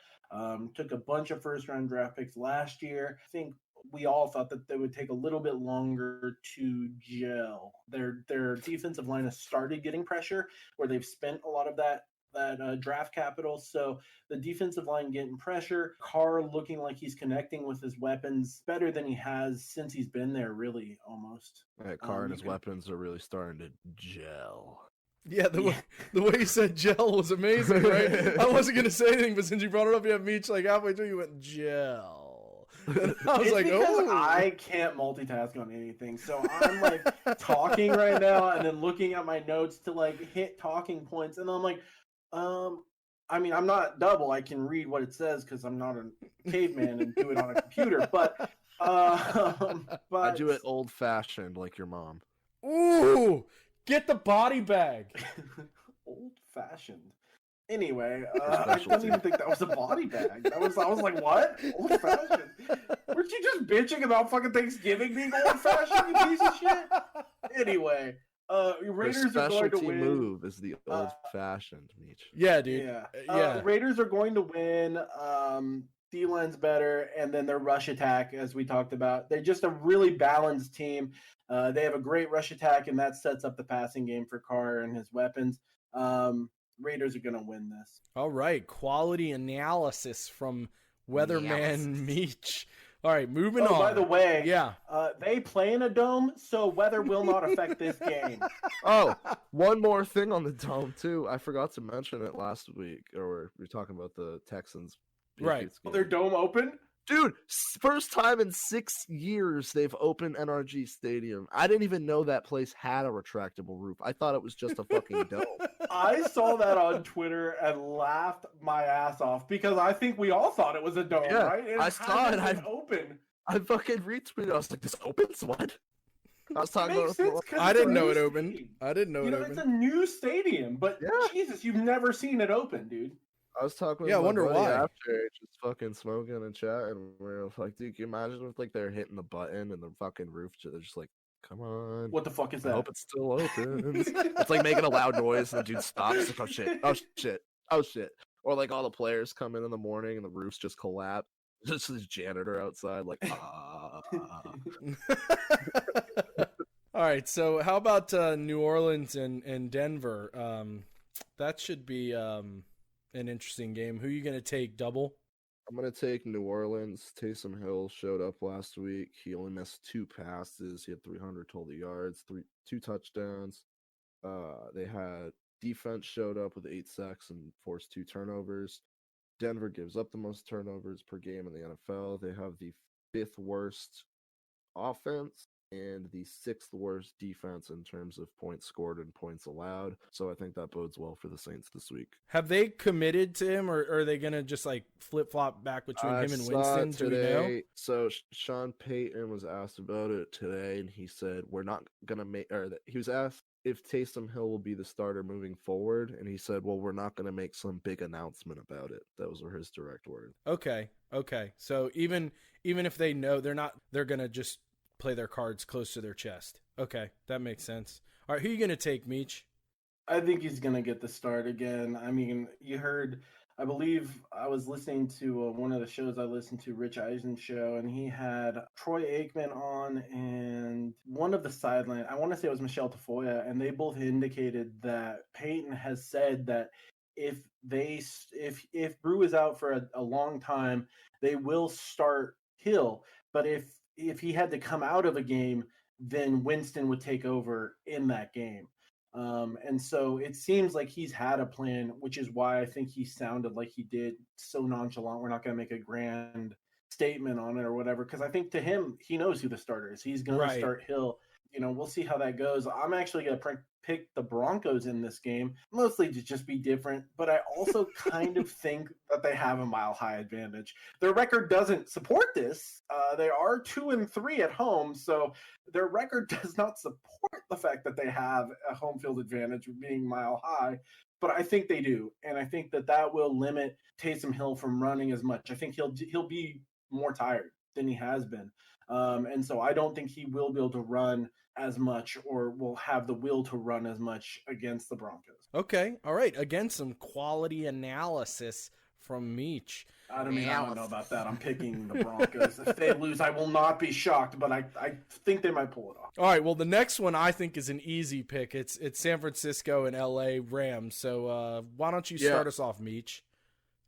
Took a bunch of first-round draft picks last year. I think we all thought that they would take a little bit longer to gel. Their defensive line has started getting pressure, where they've spent a lot of that draft capital. So the defensive line getting pressure, Carr looking like he's connecting with his weapons better than he has since he's been there, really, almost. Carr and you his can- weapons are really starting to gel. Yeah, the way you said gel was amazing, right? I wasn't gonna say anything, but since you brought it up, you have Meech like halfway through, you went gel. And I was It's like, because oh, I can't multitask on anything. So I'm like talking right now and then looking at my notes to like hit talking points. And I'm like, I mean, I'm not double. I can read what it says because I'm not a caveman and do it on a computer. But I do it old fashioned like your mom. ooh, get the body bag. old fashioned. Anyway, Your I didn't specialty. even think that was a body bag. I was like, what? Old fashioned? Weren't you just bitching about fucking Thanksgiving being old fashioned, you piece of shit? Anyway, Your Raiders are going to specialty win. move is the old fashioned, Meech. Yeah, dude. Yeah. Yeah. Raiders are going to win. D-line's better, and then their rush attack, as we talked about. They're just a really balanced team. They have a great rush attack, and that sets up the passing game for Carr and his weapons. Raiders are going to win this. All right, quality analysis from Weatherman Meech. All right, moving on. By the way, yeah. they play in a dome, so weather will not affect this game. Oh, one more thing on the dome too. I forgot to mention it last week, or we were talking about the Texans. Right. Patriots game. Their dome open? Dude, first time in 6 years they've opened NRG Stadium. I didn't even know that place had a retractable roof. I thought it was just a fucking dome. I saw that on Twitter and laughed my ass off because I think we all thought it was a dome, Yeah, right? I saw it. hasn't been open. I fucking retweeted. I was like, "This opens what?" I was talking Makes about. sense 'cause I it's a didn't know new it opened. stadium. I didn't know it It's a opened. new stadium, but Yeah. Jesus, you've never seen it open, dude. I was talking. Yeah, I with my wonder buddy why. After just fucking smoking and chatting, and we were like, "Dude, can you imagine if like they're hitting the button and the fucking roof? They're just like, come on." What the fuck is I that? hope it's still open. It's like making a loud noise, and the dude stops. Like, oh shit! Oh shit! Oh shit! Or like all the players come in the morning, and the roofs just collapse. Just this janitor outside, like, ah. All right, so how about New Orleans and Denver? That should be an interesting game. Who are you going to take, double? I'm gonna take New Orleans. Taysom Hill showed up last week. He only missed 2 passes. He had 300 total yards, 2 touchdowns. They had defense showed up with 8 sacks and forced 2 turnovers. Denver gives up the most turnovers per game in the NFL. They have the 5th worst offense and the 6th worst defense in terms of points scored and points allowed. So I think that bodes well for the Saints this week. Have they committed to him, or are they going to just like flip flop back between him and Winston? Do we know? So Sean Payton was asked about it today, and he said we're not gonna make. Or he was asked if Taysom Hill will be the starter moving forward, and he said, "Well, we're not gonna make some big announcement about it." Those were his direct words. Okay. So even if they know they're going to just play their cards close to their chest. Okay, that makes sense. All right, who are you going to take, Meech? I think he's going to get the start again. I mean, you heard, I believe I was listening to one of the shows I listened to, Rich Eisen's show, and he had Troy Aikman on and one of the sideline, I want to say it was Michelle Tafoya, and they both indicated that Peyton has said that if Brew is out for a long time, they will start Hill. But if he had to come out of a game, then Winston would take over in that game. And so it seems like he's had a plan, which is why I think he sounded like he did, so nonchalant. We're not going to make a grand statement on it or whatever, because I think to him, he knows who the starter is. He's going to start Hill. We'll see how that goes. I'm actually going to picked the Broncos in this game, mostly to just be different, but I also kind of think that they have a mile-high advantage. Their record doesn't support this. They are 2-3 at home, so their record does not support the fact that they have a home field advantage being mile-high, but I think they do, and I think that will limit Taysom Hill from running as much. I think he'll be more tired than he has been. And so I don't think he will be able to run as much or will have the will to run as much against the Broncos. Okay. All right. Again, some quality analysis from Meech. I don't know about that. I'm picking the Broncos. If they lose, I will not be shocked, but I think they might pull it off. All right. Well, the next one I think is an easy pick. It's San Francisco and LA Rams. So why don't you start us off, Meech?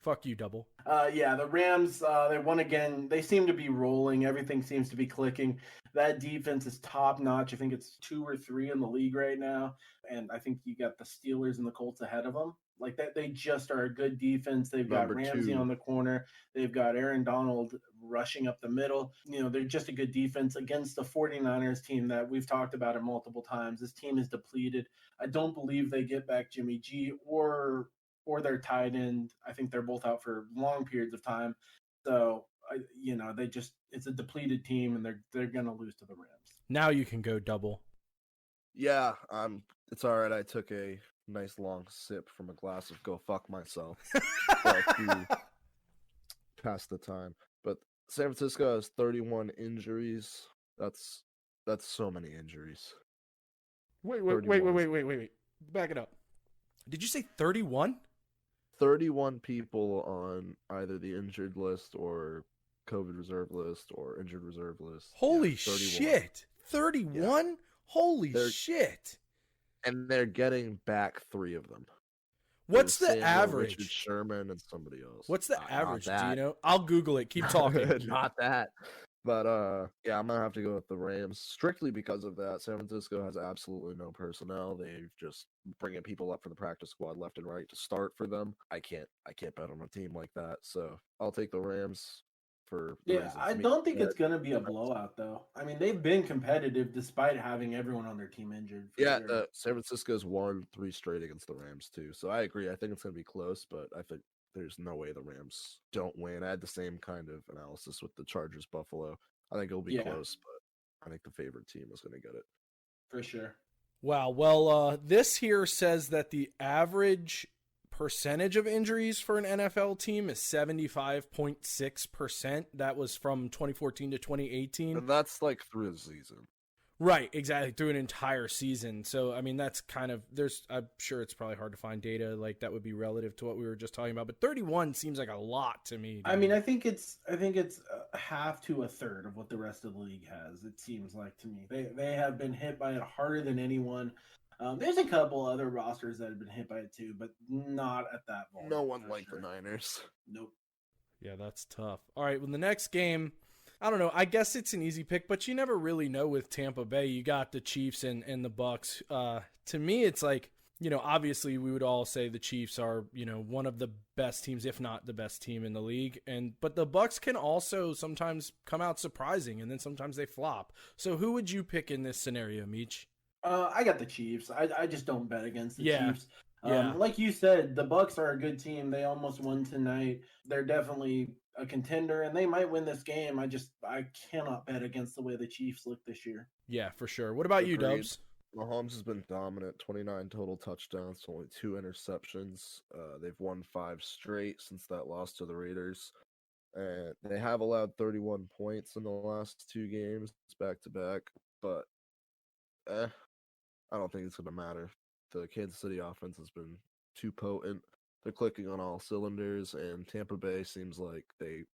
Fuck you, Double. The Rams, they won again. They seem to be rolling. Everything seems to be clicking. That defense is top notch. I think it's 2 or 3 in the league right now. And I think you got the Steelers and the Colts ahead of them. Like that, they just are a good defense. They've got Ramsey on the corner. They've got Aaron Donald rushing up the middle. They're just a good defense against the 49ers team that we've talked about it multiple times. This team is depleted. I don't believe they get back Jimmy G or their tight end. I think they're both out for long periods of time. So, it's a depleted team, and they're going to lose to the Rams. Now you can go, Double. Yeah, it's all right. I took a nice long sip from a glass of Go Fuck Myself to pass the time. But San Francisco has 31 injuries. That's so many injuries. Wait. Back it up. Did you say 31? 31 people on either the injured list or COVID reserve list or injured reserve list. Holy shit. 31? Yeah. Holy shit. And they're getting back 3 of them. What's the average? Richard Sherman and somebody else. What's the average? Do you know? I'll Google it. Keep talking. Not that. But, I'm going to have to go with the Rams strictly because of that. San Francisco has absolutely no personnel. They've just bringing people up for the practice squad left and right to start for them. I can't bet on a team like that. So I'll take the Rams for. Yeah, I don't think it's going to be a blowout, though. I mean, they've been competitive despite having everyone on their team injured. Yeah, sure. San Francisco's won 3 straight against the Rams, too. So I agree. I think it's going to be close, but I think there's no way the Rams don't win. I had the same kind of analysis with the Chargers Buffalo. I think it'll be close, but I think the favorite team is going to get it. For sure. Wow. Well, this here says that the average percentage of injuries for an NFL team is 75.6%. That was from 2014 to 2018. And that's like through the season. Right, exactly, through an entire season. So, I mean, that's kind of, I'm sure it's probably hard to find data like that would be relative to what we were just talking about, but 31 seems like a lot to me. Dude. I mean, I think it's half to a third of what the rest of the league has, it seems like to me. They have been hit by it harder than anyone. There's a couple other rosters that have been hit by it too, but not at that volume. No one like the Niners. Nope. Yeah, that's tough. All right, well, the next game, I don't know. I guess it's an easy pick, but you never really know with Tampa Bay. You got the Chiefs and the Bucks. To me, it's like, obviously we would all say the Chiefs are, one of the best teams, if not the best team in the league. But the Bucks can also sometimes come out surprising, and then sometimes they flop. So who would you pick in this scenario, Meech? I got the Chiefs. I just don't bet against the Chiefs. Yeah. Like you said, the Bucks are a good team. They almost won tonight. They're definitely a contender, and they might win this game. I cannot bet against the way the Chiefs look this year. Yeah, for sure. What about you, Dubs? Mahomes has been dominant. 29 total touchdowns, only 2 interceptions. They've won 5 straight since that loss to the Raiders. And they have allowed 31 points in the last 2 games, back to back. But I don't think it's going to matter. The Kansas City offense has been too potent. They're clicking on all cylinders, and Tampa Bay seems like they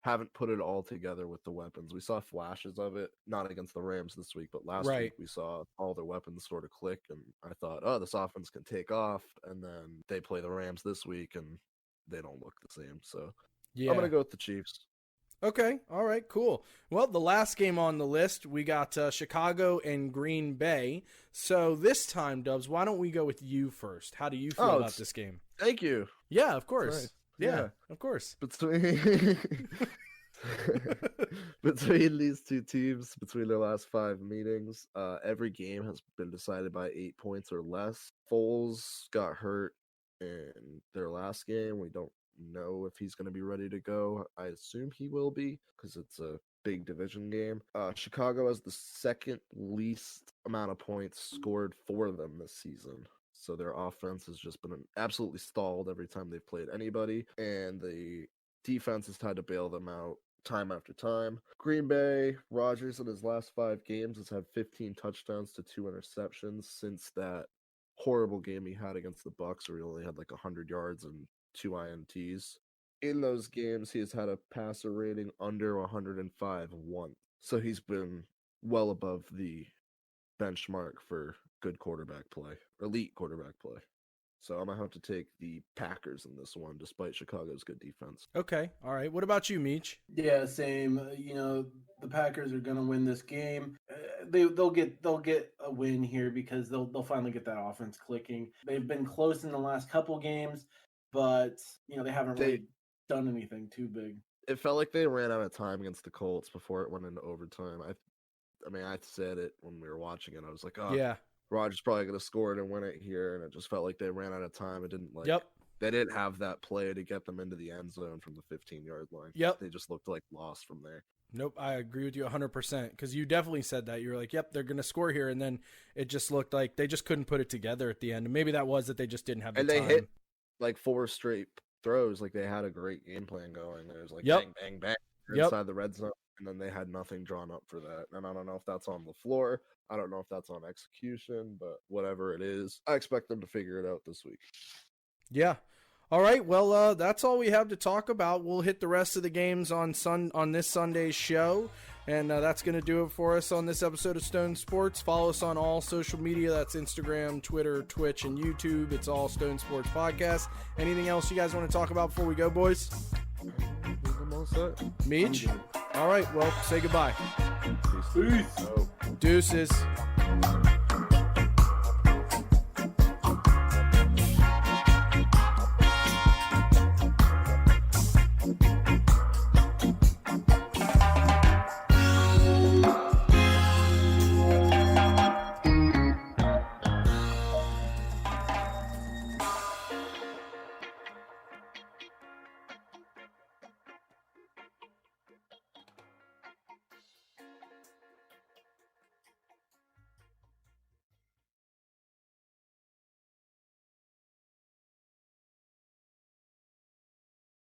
haven't put it all together with the weapons. We saw flashes of it, not against the Rams this week, but last week we saw all their weapons sort of click, and I thought, this offense can take off, and then they play the Rams this week, and they don't look the same. So I'm going to go with the Chiefs. Okay. All right, cool. Well, the last game on the list, we got Chicago and Green Bay. So this time, Dubs, why don't we go with you first? How do you feel about this game? Thank you. Yeah, of course. Right. Yeah, of course. Between between these two teams, between their last 5 meetings, every game has been decided by 8 points or less. Foles got hurt in their last game. We don't know if he's going to be ready to go. I assume he will be because it's a big division game. Chicago has the second least amount of points scored for them this season. So their offense has just been absolutely stalled every time they've played anybody. And the defense has tried to bail them out time after time. Green Bay, Rodgers in his last 5 games has had 15 touchdowns to 2 interceptions since that horrible game he had against the Bucks where he only had like 100 yards and 2 INTs. In those games, he has had a passer rating under 105 once. So he's been well above the benchmark for good quarterback play, elite quarterback play. So I'm going to have to take the Packers in this one, despite Chicago's good defense. Okay. All right. What about you, Meech? Yeah, same. The Packers are gonna win this game. They'll get a win here because they'll finally get that offense clicking. They've been close in the last couple games, but they haven't really done anything too big. It felt like they ran out of time against the Colts before it went into overtime. I said it when we were watching it. I was like, oh, Yeah. Rodgers probably going to score it and win it here, and it just felt like they ran out of time. It didn't Yep. They didn't have that play to get them into the end zone from the 15-yard line. Yep. They just looked like lost from there. Nope, I agree with you 100% because you definitely said that. You were like, yep, they're going to score here, and then it just looked like they just couldn't put it together at the end. And maybe that was that they just didn't have the And time. they hit like 4 straight throws. Like they had a great game plan going. There was like Yep. bang, bang, bang Yep. inside the red zone, and then they had nothing drawn up for that. And I don't know if that's on the floor. I don't know if that's on execution, but whatever it is, I expect them to figure it out this week. Yeah. All right. Well, that's all we have to talk about. We'll hit the rest of the games on this Sunday's show. And that's going to do it for us on this episode of Stone Sports. Follow us on all social media. That's Instagram, Twitter, Twitch, and YouTube. It's all Stone Sports Podcast. Anything else you guys want to talk about before we go, boys? I'm all set. Meech? All right. Well, say goodbye. Peace. Oh. Deuces.